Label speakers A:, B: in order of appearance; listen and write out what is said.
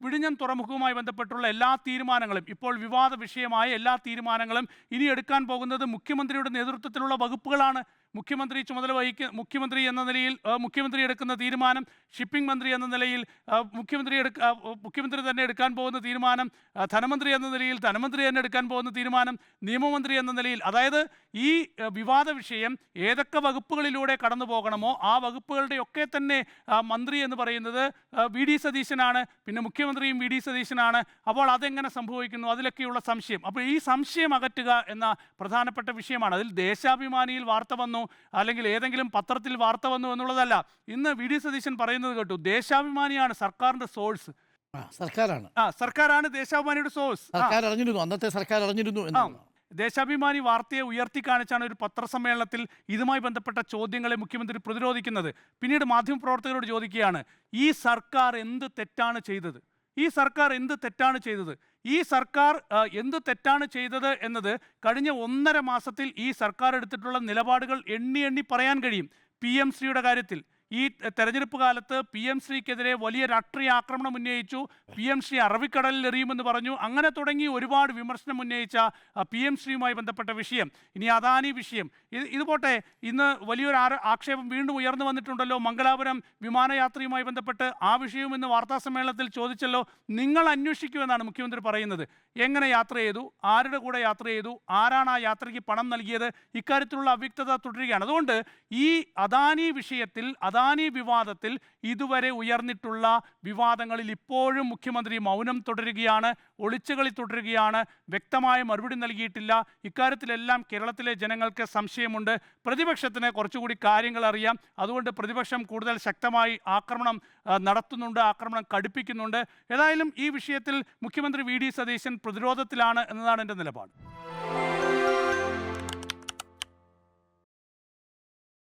A: വിഴിഞ്ഞം തുറമുഖവുമായി ബന്ധപ്പെട്ടുള്ള എല്ലാ തീരുമാനങ്ങളും, ഇപ്പോൾ വിവാദ വിഷയമായ എല്ലാ തീരുമാനങ്ങളും ഇനി എടുക്കാൻ പോകുന്നത് മുഖ്യമന്ത്രിയുടെ നേതൃത്വത്തിലുള്ള വകുപ്പുകളാണ്. മുഖ്യമന്ത്രി എന്ന നിലയിൽ മുഖ്യമന്ത്രി എടുക്കുന്ന തീരുമാനം, ഷിപ്പിംഗ് മന്ത്രി എന്ന നിലയിൽ മുഖ്യമന്ത്രി തന്നെ എടുക്കാൻ പോകുന്ന തീരുമാനം, ധനമന്ത്രി എന്ന നിലയിൽ ധനമന്ത്രി തന്നെ എടുക്കാൻ പോകുന്ന തീരുമാനം, നിയമമന്ത്രി എന്ന നിലയിൽ, അതായത് ഈ വിവാദ വിഷയം ഏതൊക്കെ വകുപ്പുകളിലൂടെ കടന്നു പോകണമോ ആ വകുപ്പുകളുടെയൊക്കെ തന്നെ മന്ത്രി എന്ന് പറയുന്നത് വി ഡി സതീശനാണ്. പിന്നെ മുഖ്യമന്ത്രിയും വി ഡി സതീശനാണ്. അപ്പോൾ അതെങ്ങനെ സംഭവിക്കുന്നു, അതിലൊക്കെയുള്ള സംശയം. അപ്പോൾ ഈ സംശയം അകറ്റുക എന്ന പ്രധാനപ്പെട്ട വിഷയമാണ്. അതിൽ ദേശാഭിമാനിയിൽ വാർത്ത വന്നു, അല്ലെങ്കിൽ ഏതെങ്കിലും പത്രത്തിൽ വാർത്ത വന്നു എന്നുള്ളതല്ല. ഇന്ന് വി ഡി സതീശൻ പറയുന്നത് കേട്ടു, ദേശാഭിമാനിയാണ് സർക്കാരിന്റെ സോഴ്സ്. സർക്കാരാണ് ദേശാഭിമാനിയുടെ സോഴ്സ്.
B: അന്നത്തെ സർക്കാർ അറിഞ്ഞിരുന്നു.
A: ദേശാഭിമാനി വാർത്തയെ ഉയർത്തി കാണിച്ചാണ് ഒരു പത്രസമ്മേളനത്തിൽ ഇതുമായി ബന്ധപ്പെട്ട ചോദ്യങ്ങളെ മുഖ്യമന്ത്രി പ്രതിരോധിക്കുന്നത്. പിന്നീട് മാധ്യമപ്രവർത്തകരോട് ചോദിക്കുകയാണ്, ഈ സർക്കാർ എന്ത് തെറ്റാണ് ചെയ്തത്? ഈ സർക്കാർ എന്ത് തെറ്റാണ് ചെയ്തത് എന്നത് കഴിഞ്ഞ 1.5 മാസത്തിൽ ഈ സർക്കാർ എടുത്തിട്ടുള്ള നിലപാടുകൾ എണ്ണി പറയാൻ കഴിയും. PMശ്രീയുടെ കാര്യത്തിൽ ഈ തെരഞ്ഞെടുപ്പ് കാലത്ത് PMശ്രീക്കെതിരെ വലിയ രാഷ്ട്രീയ ആക്രമണം ഉന്നയിച്ചു. PMശ്രീ അറബിക്കടലിൽ എറിയുമെന്ന് പറഞ്ഞു. അങ്ങനെ തുടങ്ങി ഒരുപാട് വിമർശനം ഉന്നയിച്ച PMശ്രീയുമായി ബന്ധപ്പെട്ട വിഷയം. ഇനി അദാനി വിഷയം, ഇത് പോട്ടെ. ഇന്ന് വലിയൊരു ആക്ഷേപം വീണ്ടും ഉയർന്നു വന്നിട്ടുണ്ടല്ലോ മംഗലാപുരം വിമാനയാത്രയുമായി ബന്ധപ്പെട്ട്. ആ വിഷയവും ഇന്ന് വാർത്താ സമ്മേളനത്തിൽ ചോദിച്ചല്ലോ. നിങ്ങൾ അന്വേഷിക്കുമെന്നാണ് മുഖ്യമന്ത്രി പറയുന്നത്. എങ്ങനെ യാത്ര ചെയ്തു, ആരുടെ കൂടെ യാത്ര ചെയ്തു, ആരാണ് ആ യാത്രയ്ക്ക് പണം നൽകിയത്, ഇക്കാര്യത്തിലുള്ള അവ്യക്തത തുടരുകയാണ്. അതുകൊണ്ട് ഈ അദാനി വിഷയത്തിൽ, അദാനി വിവാദത്തിൽ ഇതുവരെ ഉയർന്നിട്ടുള്ള വിവാദങ്ങളിൽ ഇപ്പോഴും മുഖ്യമന്ത്രി മൗനം തുടരുകയാണ്, ഒളിച്ചുകളി തുടരുകയാണ്, വ്യക്തമായ മറുപടി നൽകിയിട്ടില്ല. ഇക്കാര്യത്തിലെല്ലാം കേരളത്തിലെ ജനങ്ങൾക്ക് സംശയമുണ്ട്. പ്രതിപക്ഷത്തിന് കുറച്ചുകൂടി കാര്യങ്ങൾ അറിയാം. അതുകൊണ്ട് പ്രതിപക്ഷം കൂടുതൽ ശക്തമായി ആക്രമണം നടത്തുന്നുണ്ട്, ആക്രമണം കടുപ്പിക്കുന്നുണ്ട്. ഏതായാലും ഈ വിഷയത്തിൽ മുഖ്യമന്ത്രി വി ഡി സതീശൻ പ്രതിരോധത്തിലാണ് എന്നതാണ് എൻ്റെ നിലപാട്.